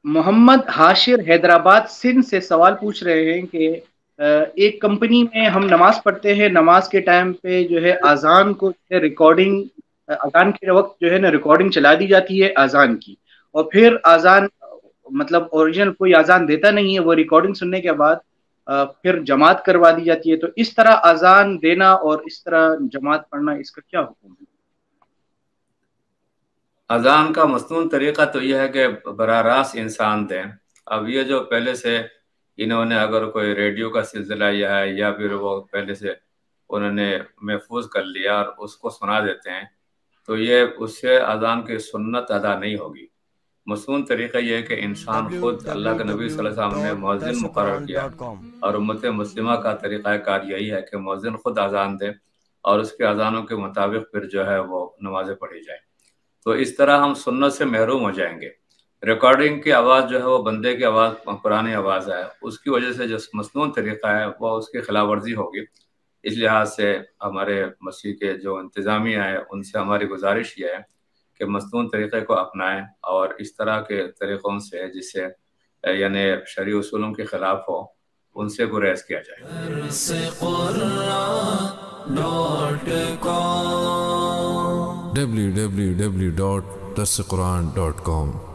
मोहम्मद हाशिर हैदराबाद सिंध से सवाल पूछ रहे हैं कि एक कंपनी में हम नमाज पढ़ते हैं, नमाज के टाइम पे जो है अजान को जो है रिकॉर्डिंग, अजान के वक्त जो है ना रिकॉर्डिंग चला दी जाती है अजान की, और फिर अजान मतलब ओरिजिनल कोई अजान देता नहीं है, वो रिकॉर्डिंग सुनने के बाद फिर जमात करवा दी जाती है। तो इस तरह अजान देना और इस तरह जमात पढ़ना, इसका क्या हुक्म है? अजान का मसनून तरीक़ा तो यह है कि बराह रास्त इंसान दें। अब ये जो पहले से इन्होंने अगर कोई रेडियो का सिलसिला लिया है या फिर वो पहले से उन्होंने महफूज कर लिया और उसको सुना देते हैं, तो ये उससे अजान की सुन्नत अदा नहीं होगी। मसनून तरीक़ा यह है कि इंसान खुद, अल्लाह के नबी सल्लल्लाहु अलैहि वसल्लम ने मुअज्जिन मुकर्रर किया और उम्मत मुस्लिमा का तरीक़ाकार यही है कि मुअज्जिन खुद अजान दे और उसके अजानों के मुताबिक फिर जो है वो नमाज़ें पढ़ी जाए। तो इस तरह हम सुन्नत से महरूम हो जाएंगे। रिकॉर्डिंग की आवाज़ जो है वो बंदे की आवाज़, पुरानी आवाज़ है, उसकी वजह से जो मसनून तरीक़ा है वो उसकी खिलाफ वर्जी होगी। इस लिहाज से हमारे मस्जिद के जो इंतज़ामिया है उनसे हमारी गुजारिश ये है कि मसनून तरीक़े को अपनाएं और इस तरह के तरीक़ों से जिससे यानी शरई उसूलों के ख़िलाफ़ हो, उनसे गुरेज किया जाए। www.darsequran.com